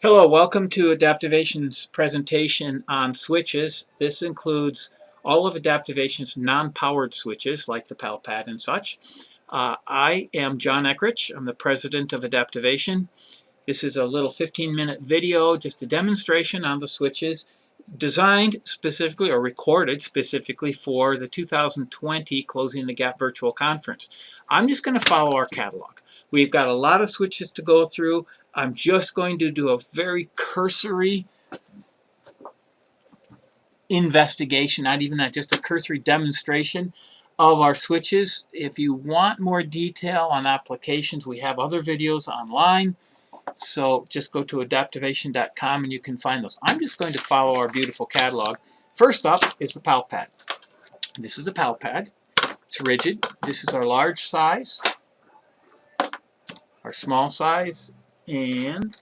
Hello, welcome to Adaptivation's presentation on switches. This includes all of Adaptivation's non-powered switches like the PAL Pad and such. I am John Eckrich. I'm the president of Adaptivation. This is a little 15-minute video, just a demonstration on the switches designed specifically or recorded specifically for the 2020 Closing the Gap virtual conference. I'm just going to follow our catalog. We've got a lot of switches to go through. I'm just going to do a very cursory investigation, not even that, just a cursory demonstration of our switches. If you want more detail on applications, we have other videos online. So just go to adaptivation.com and you can find those. I'm just going to follow our beautiful catalog. First up is the PAL Pad. This is the PAL Pad. It's rigid. This is our large size, our small size, and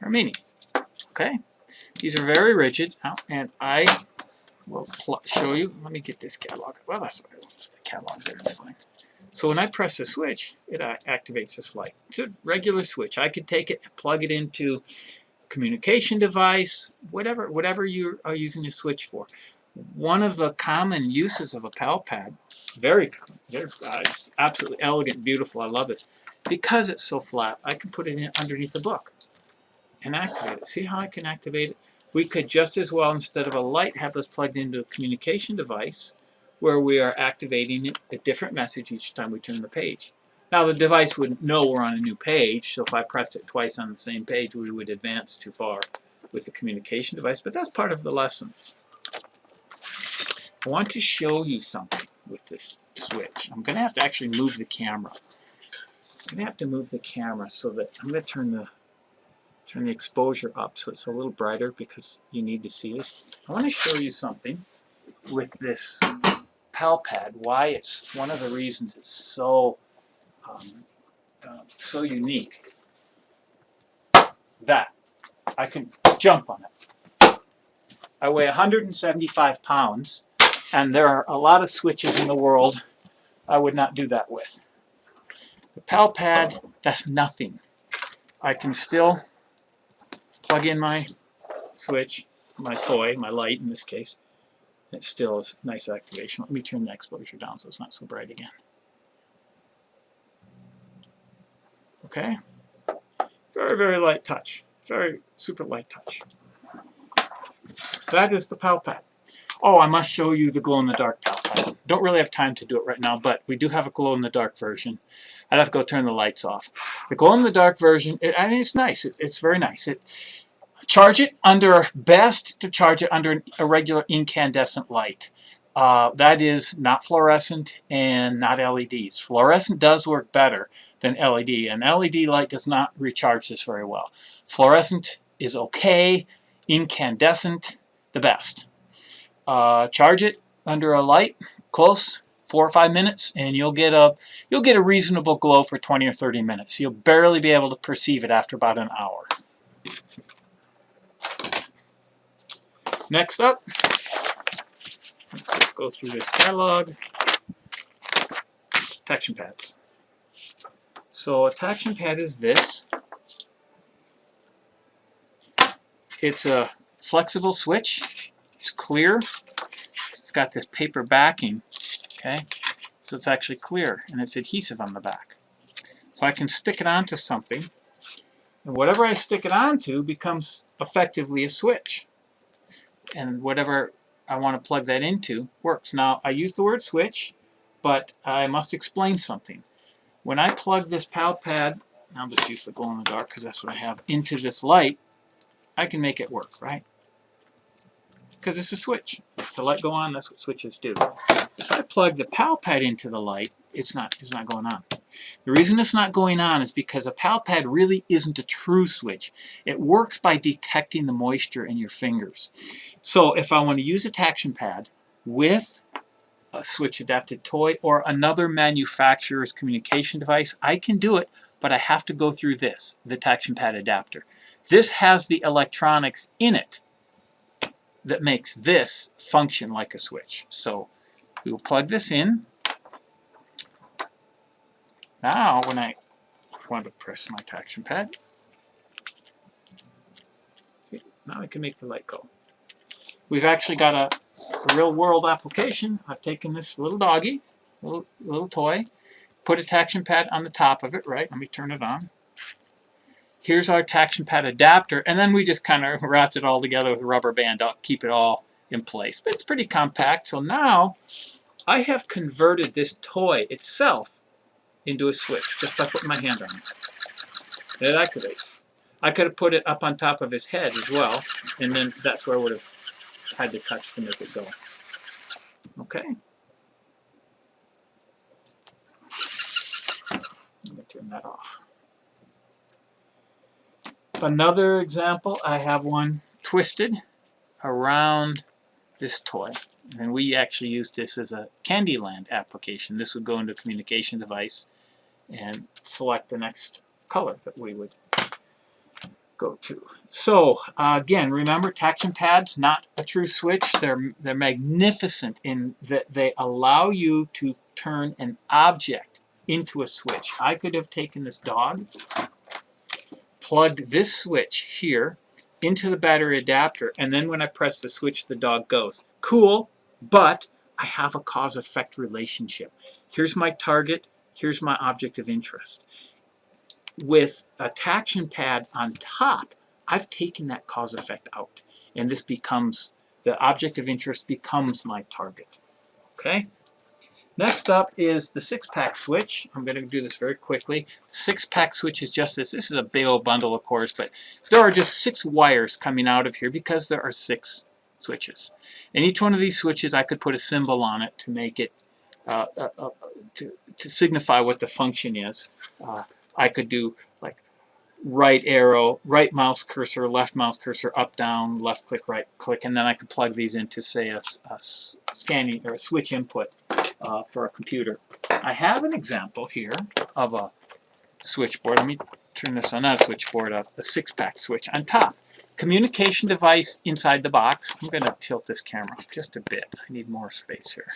our mini. Okay? These are very rigid, and I will show you. Let me get this catalog. Well, that's the catalog there. It's fine. So when I press the switch, it activates this light. It's a regular switch. I could take it and plug it into a communication device, whatever you are using the switch for. One of the common uses of a PAL Pad, very common, absolutely elegant, beautiful. I love this. Because it's so flat, I can put it in underneath the book and activate it. See how I can activate it? We could just as well, instead of a light, have this plugged into a communication device where we are activating a different message each time we turn the page. Now the device wouldn't know we're on a new page, so if I pressed it twice on the same page, we would advance too far with the communication device, but that's part of the lesson. I want to show you something with this switch. I'm going to have to actually move the camera. I'm going to have to move the camera so that I'm going to turn the exposure up so it's a little brighter because you need to see this. I want to show you something with this PAL Pad, why it's one of the reasons it's so so unique. That I can jump on it. I weigh 175 pounds, and there are a lot of switches in the world I would not do that with. The PAL Pad, that's nothing. I can still plug in my switch, my toy, my light in this case. It still is nice activation. Let me turn the exposure down so it's not so bright again. Okay? Very, very light touch. Very super light touch. That is the PAL Pad. Oh, I must show you the glow-in-the-dark PAL Pad. Don't really have time to do it right now, but we do have a glow-in-the-dark version. I'd have to go turn the lights off. The glow-in-the-dark version, I mean, it's nice. It's very nice. Charge it under, best to charge it under a regular incandescent light. That is not fluorescent and not LEDs. Fluorescent does work better than LED. An LED light does not recharge this very well. Fluorescent is okay. Incandescent, the best. Charge it under a light, close, 4 or 5 minutes, and you'll get a reasonable glow for 20 or 30 minutes. You'll barely be able to perceive it after about an hour. Next up, let's just go through this catalog. Taction pads. So a taction pad is this. It's a flexible switch. It's clear. It's got this paper backing, okay? So it's actually clear, and it's adhesive on the back. So I can stick it onto something, and whatever I stick it onto becomes effectively a switch. And whatever I want to plug that into works. Now, I use the word switch, but I must explain something. When I plug this PAL Pad, I'll just use the glow-in-the-dark because that's what I have, into this light, I can make it work, right? Because it's a switch. If the light go on, that's what switches do. If I plug the PAL Pad into the light, it's not going on. The reason it's not going on is because a PAL Pad really isn't a true switch. It works by detecting the moisture in your fingers. So if I want to use a Taction Pad with a switch adapted toy or another manufacturer's communication device, I can do it, but I have to go through this, the Taction Pad adapter. This has the electronics in it that makes this function like a switch. So we will plug this in. Now when I want to press my Taction Pad, Now I can make the light go. We've actually got a real world application. I've taken this little doggy, little toy, put a Taction Pad on the top of it, right? Let me turn it on. Here's our Taction Pad adapter, and then we just kind of wrapped it all together with a rubber band to keep it all in place. But it's pretty compact. So now I have converted this toy itself into a switch just by putting my hand on it. It activates. I could have put it up on top of his head as well, and then that's where I would have had to touch to make it go. Okay. Let me turn that off. Another example, I have one twisted around this toy. And we actually used this as a Candyland application. This would go into a communication device and select the next color that we would go to. So again, remember, Taction Pads, not a true switch. They're magnificent in that they allow you to turn an object into a switch. I could have taken this dog, plugged this switch here into the battery adapter, and then when I press the switch, the dog goes. Cool, but I have a cause-effect relationship. Here's my target, here's my object of interest. With a Taction Pad on top, I've taken that cause-effect out, and this becomes, the object of interest becomes my target. Okay? Next up is the 6-pack switch. I'm going to do this very quickly. 6-pack switch is just this. This is a big old bundle of cords, but there are just 6 wires coming out of here because there are 6 switches. And each one of these switches, I could put a symbol on it to make it, to signify what the function is. I could do like right arrow, right mouse cursor, left mouse cursor, up, down, left click, right click, and then I could plug these into, say, a scanning or a switch input for a computer. I have an example here of a switchboard. Let me turn this on, not a switchboard, a 6-pack switch on top. Communication device inside the box. I'm going to tilt this camera up just a bit. I need more space here.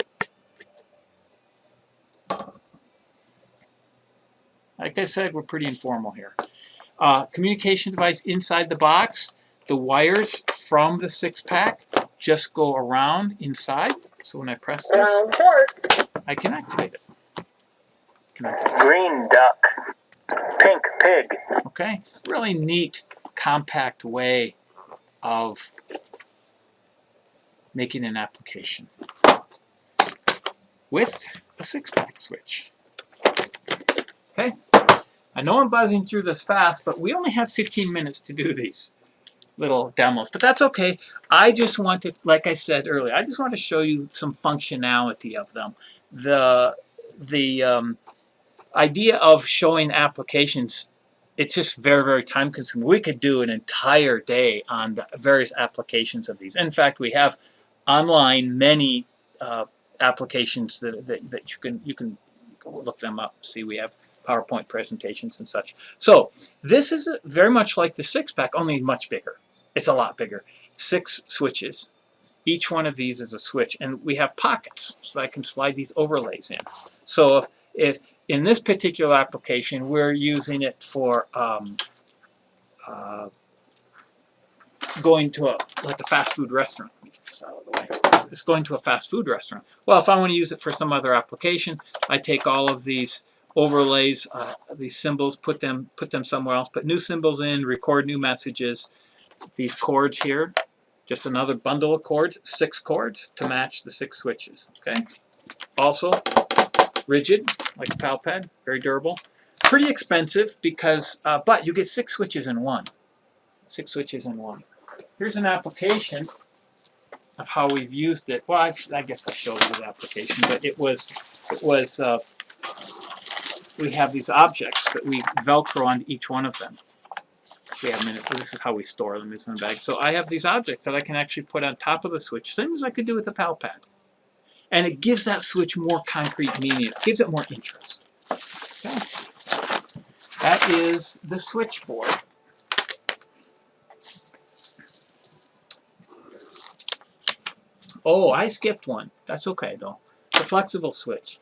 Like I said, we're pretty informal here. Communication device inside the box. The wires from the 6-pack just go around inside. So when I press this, I can activate it. Green duck, pink pig. Okay, really neat, compact way of making an application with a 6-pack switch. Okay, I know I'm buzzing through this fast, but we only have 15 minutes to do these little demos, but that's okay. I just want to, like I said earlier, I just want to show you some functionality of them. The idea of showing applications, it's just very, very time consuming. We could do an entire day on the various applications of these. In fact, we have online many applications that you can look them up. See, we have PowerPoint presentations and such. So this is very much like the 6-pack, only much bigger. It's a lot bigger. 6 switches. Each one of these is a switch, and we have pockets, so I can slide these overlays in. So if in this particular application we're using it for going to like a fast food restaurant. It's going to a fast food restaurant. Well, if I want to use it for some other application, I take all of these overlays, these symbols, put them somewhere else, put new symbols in, record new messages. These cords here, just another bundle of cords, 6 cords to match the 6 switches. Okay. Also rigid, like a Pal Pad, very durable. Pretty expensive because, but you get 6 switches in one. 6 switches in one. Here's an application of how we've used it. Well, I guess I showed you the application, but it was we have these objects that we Velcro onto each one of them. We have a minute. This is how we store them, is in the bag. So I have these objects that I can actually put on top of the switch, same as I could do with a Pal Pad. And it gives that switch more concrete meaning. It gives it more interest. Okay. That is the switchboard. Oh, I skipped one. That's okay, though. The flexible switch.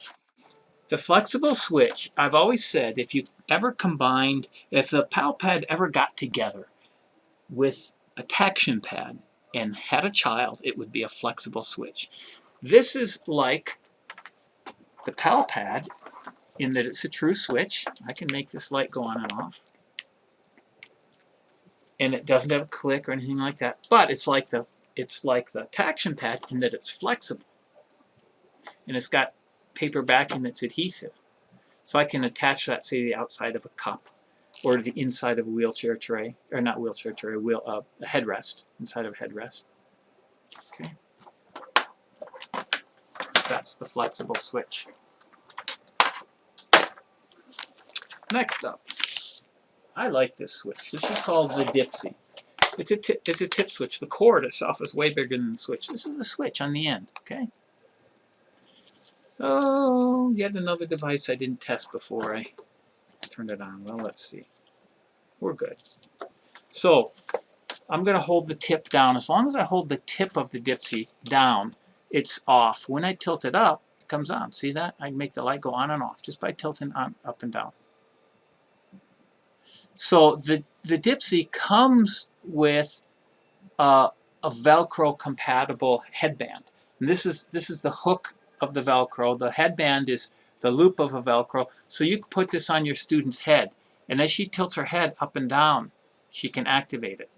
The flexible switch, I've always said, if you ever combined, if the Pal Pad ever got together with a Taction Pad and had a child, it would be a flexible switch. This is like the Pal Pad in that it's a true switch. I can make this light go on and off. And it doesn't have a click or anything like that. But it's like the Taction Pad in that it's flexible. And it's got paper backing that's adhesive. So I can attach that, say, to the outside of a cup or to the inside of a wheelchair tray, or not wheelchair tray, a headrest, inside of a headrest. Okay. That's the flexible switch. Next up, I like this switch. This is called the Dipsy. It's a tip switch. The cord itself is way bigger than the switch. This is the switch on the end, okay? Oh, yet another device I didn't test before I turned it on. Well, let's see. We're good. So, I'm going to hold the tip down. As long as I hold the tip of the Dipsy down, it's off. When I tilt it up, it comes on. See that? I can make the light go on and off just by tilting on, up and down. So the Dipsy comes with a Velcro compatible headband. And this is the hook of the Velcro. The headband is the loop of a Velcro. So you can put this on your student's head. And as she tilts her head up and down, she can activate it.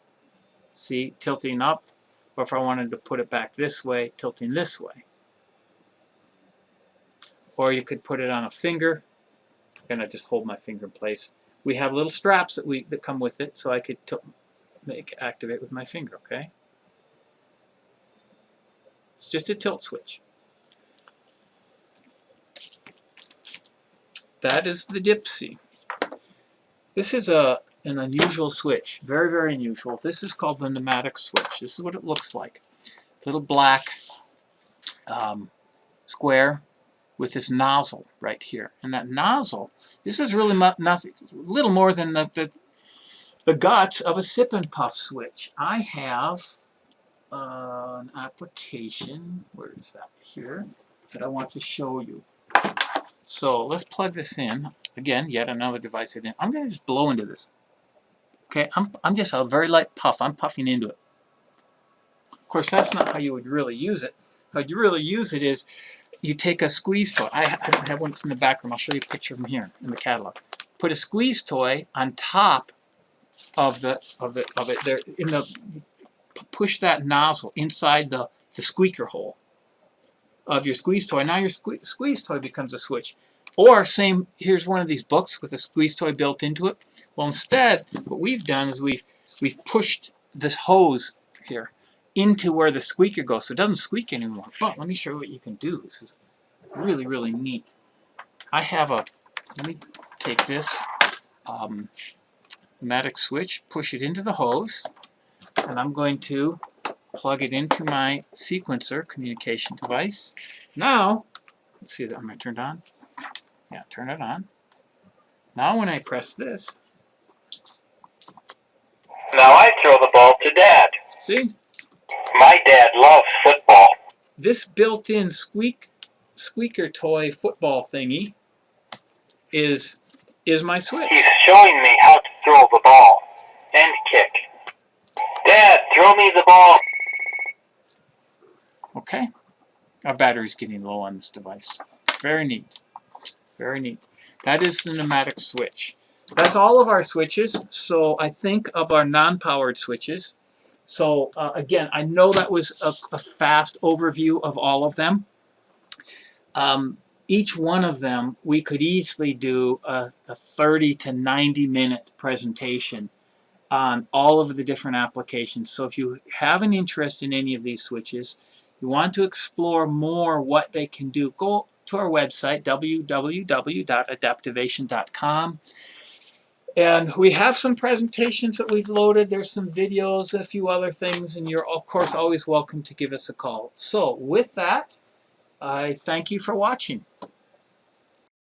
See, tilting up, or if I wanted to put it back this way, tilting this way. Or you could put it on a finger, and I just hold my finger in place. We have little straps that come with it, so I could activate with my finger, okay? It's just a tilt switch. That is the Dipsy. This is an unusual switch, very, very unusual. This is called the Pneumatic Switch. This is what it looks like. Little black square with this nozzle right here. And that nozzle, this is really nothing, little more than the guts of a sip and puff switch. I have an application, where is that here, that I want to show you. So let's plug this in. Again, yet another device. I'm going to just blow into this. Okay, I'm just a very light puff. I'm puffing into it. Of course, that's not how you would really use it. How you really use it is you take a squeeze toy. I have one in the back room. I'll show you a picture from here in the catalog. Put a squeeze toy on top of it. There in the push that nozzle inside the squeaker hole of your squeeze toy. Now your squeeze toy becomes a switch. Or same, here's one of these books with a squeeze toy built into it. Well, instead, what we've done is we've pushed this hose here into where the squeaker goes, so it doesn't squeak anymore. But let me show you what you can do. This is really, really neat. I have a, let me take this pneumatic switch, push it into the hose, and I'm going to plug it into my sequencer communication device. Now, let's see, am I turned on? Yeah, turn it on. Now when I press this. Now I throw the ball to Dad. See? My dad loves football. This built-in squeaker toy football thingy is my switch. He's showing me how to throw the ball and kick. Dad, throw me the ball. Okay. Our battery's getting low on this device. Very neat. Very neat. That is the pneumatic switch. That's all of our switches. So I think of our non-powered switches. So again, I know that was a fast overview of all of them. Each one of them, we could easily do a 30 to 90 minute presentation on all of the different applications. So if you have an interest in any of these switches, you want to explore more what they can do, go to our website, www.adaptivation.com. And we have some presentations that we've loaded. There's some videos and a few other things, and you're, of course, always welcome to give us a call. So with that, I thank you for watching.